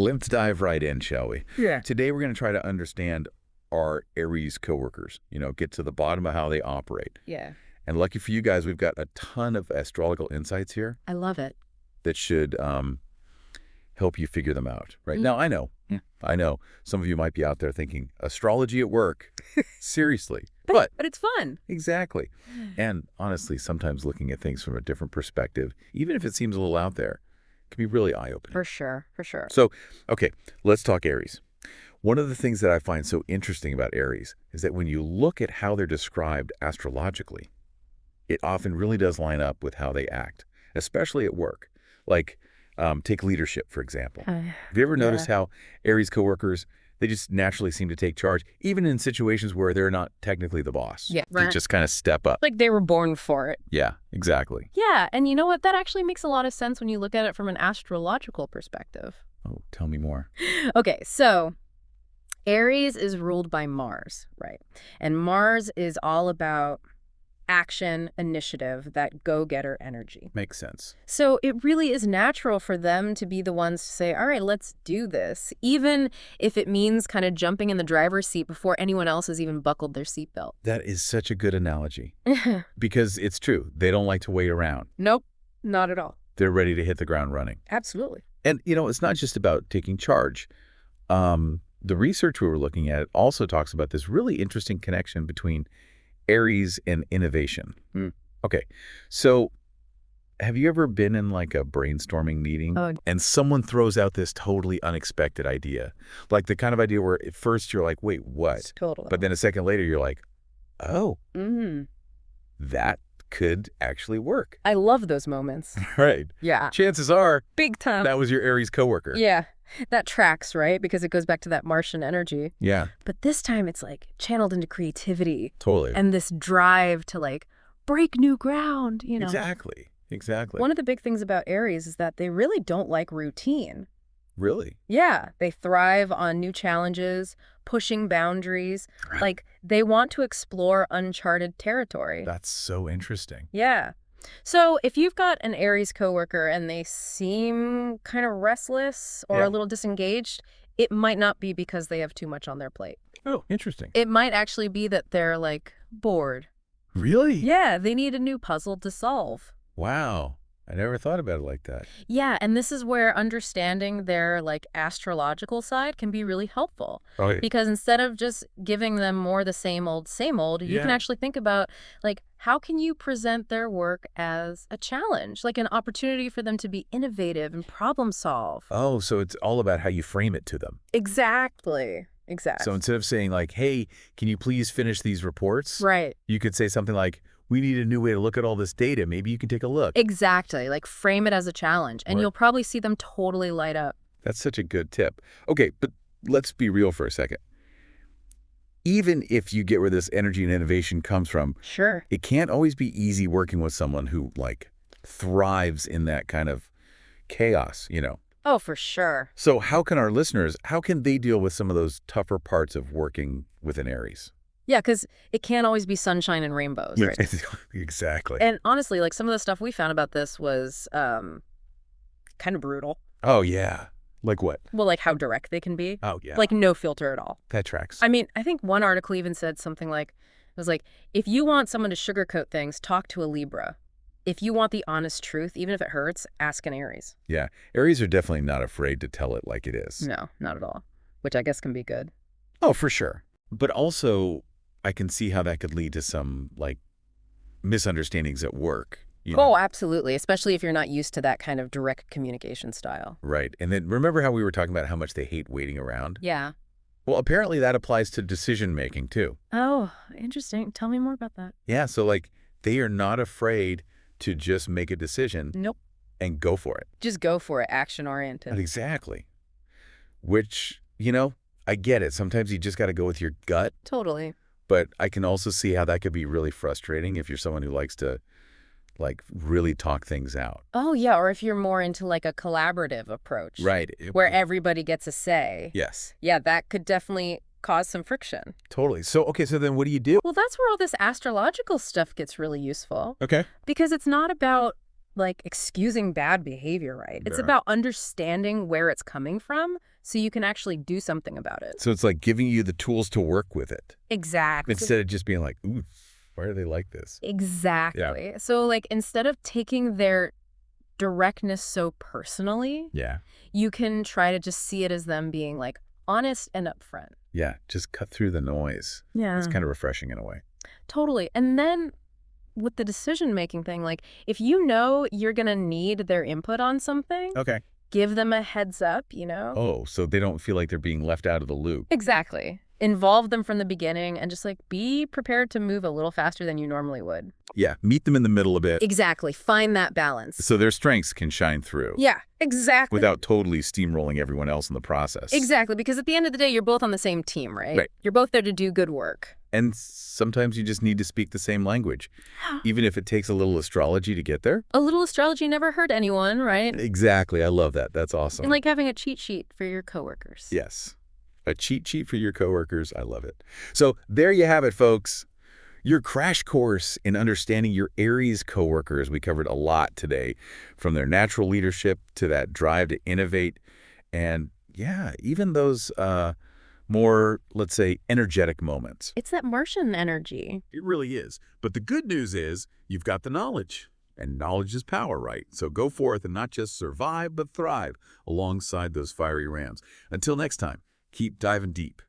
Let's dive right in, shall we? Yeah. Today, we're going to try to understand our Aries coworkers, get to the bottom of how they operate. Yeah. And lucky for you guys, we've got a ton of astrological insights here I love it. that should help you figure them out. Right now, I know some of you might be out there thinking, astrology at work? Seriously. But it's fun. Exactly. And honestly, sometimes looking at things from a different perspective, even if it seems a little out there, can be really eye-opening. For sure. So, okay, let's talk Aries. One of the things that I find so interesting about Aries is that when you look at how they're described astrologically, it often really does line up with how they act, especially at work. Like, take leadership, for example. Have you ever noticed how Aries coworkers, they just naturally seem to take charge, even in situations where they're not technically the boss? Yeah, They right. just kind of step up. Like they were born for it. Yeah, exactly. Yeah, and you know what? That actually makes a lot of sense when you look at it from an astrological perspective. Oh, tell me more. Okay, so Aries is ruled by Mars, right? And Mars is all about action, initiative, that go-getter energy. Makes sense. So it really is natural for them to be the ones to say, all right, let's do this, even if it means kind of jumping in the driver's seat before anyone else has even buckled their seatbelt. That is such a good analogy because it's true. They don't like to wait around. Nope, not at all. They're ready to hit the ground running. Absolutely. And, it's not just about taking charge. The research we were looking at also talks about this really interesting connection between Aries and innovation. Okay, so have you ever been in like a brainstorming meeting and someone throws out this totally unexpected idea? Like the kind of idea where at first you're like, wait, what? Totally. But then a second later you're like, oh, that could actually work. I love those moments. Right. Yeah. Chances are Big time. that was your Aries coworker. Yeah. That tracks, right? Because it goes back to that Martian energy. Yeah. But this time it's like channeled into creativity. Totally. And this drive to like break new ground, Exactly. One of the big things about Aries is that they really don't like routine. Really? Yeah. They thrive on new challenges, pushing boundaries. Right. Like they want to explore uncharted territory. That's so interesting. Yeah. So if you've got an Aries coworker and they seem kind of restless or a little disengaged, it might not be because they have too much on their plate. Oh, interesting. It might actually be that they're like bored. Really? Yeah, they need a new puzzle to solve. Wow. I never thought about it like that. Yeah, and this is where understanding their like astrological side can be really helpful. Oh, Because instead of just giving them more the same old, you can actually think about like how can you present their work as a challenge, like an opportunity for them to be innovative and problem solve. Oh, so it's all about how you frame it to them. Exactly. So instead of saying like, hey, can you please finish these reports? Right. You could say something like, we need a new way to look at all this data. Maybe you can take a look. Exactly. Like frame it as a challenge and you'll probably see them totally light up. That's such a good tip. Okay, but let's be real for a second. Even if you get where this energy and innovation comes from, Sure. it can't always be easy working with someone who like thrives in that kind of chaos, Oh, for sure. So how can they deal with some of those tougher parts of working with an Aries? Yeah, because it can't always be sunshine and rainbows, right? Exactly. And honestly, like some of the stuff we found about this was kind of brutal. Oh, yeah. Like what? Well, like how direct they can be. Oh, yeah. Like no filter at all. That tracks. I mean, I think one article even said something like, it was like, if you want someone to sugarcoat things, talk to a Libra. If you want the honest truth, even if it hurts, ask an Aries. Yeah. Aries are definitely not afraid to tell it like it is. No, not at all. Which I guess can be good. Oh, for sure. But also, I can see how that could lead to some, like, misunderstandings at work. Oh, absolutely. Especially if you're not used to that kind of direct communication style. Right. And then remember how we were talking about how much they hate waiting around? Yeah. Well, apparently that applies to decision-making, too. Oh, interesting. Tell me more about that. Yeah. So, like, they are not afraid to just make a decision. Nope. And go for it. Just go for it. Action-oriented. Exactly. Which, I get it. Sometimes you just got to go with your gut. Totally. But I can also see how that could be really frustrating if you're someone who likes to, like, really talk things out. Oh, yeah. Or if you're more into, like, a collaborative approach. Right. Where everybody gets a say. Yes. Yeah, that could definitely cause some friction. Totally. So, okay, so then what do you do? Well, that's where all this astrological stuff gets really useful. Okay. Because it's not about like excusing bad behavior, right? It's Yeah. about understanding where it's coming from so you can actually do something about it. So it's like giving you the tools to work with it Exactly. instead of just being like, ooh, why are they like this? Exactly. So like instead of taking their directness so personally, Yeah. you can try to just see it as them being like honest and upfront. Yeah. Just cut through the noise. Yeah. It's kind of refreshing in a way. Totally. And then with the decision-making thing, like if you know you're going to need their input on something, Okay. give them a heads up, you know? Oh, so they don't feel like they're being left out of the loop. Exactly. Involve them from the beginning and just like be prepared to move a little faster than you normally would. Yeah. Meet them in the middle a bit Exactly. Find that balance. so their strengths can shine through. Yeah, exactly. Without totally steamrolling everyone else in the process. Exactly, because at the end of the day, you're both on the same team, right? Right. You're both there to do good work. And sometimes you just need to speak the same language, even if it takes a little astrology to get there. A little astrology never hurt anyone, right? Exactly. I love that. That's awesome. And like having a cheat sheet for your coworkers. Yes. A cheat sheet for your coworkers. I love it. So there you have it, folks. Your crash course in understanding your Aries coworkers. We covered a lot today, from their natural leadership to that drive to innovate. And yeah, even those more, let's say, energetic moments. It's that Martian energy. It really is. But the good news is you've got the knowledge. And knowledge is power, right? So go forth and not just survive, but thrive alongside those fiery rams. Until next time, keep diving deep.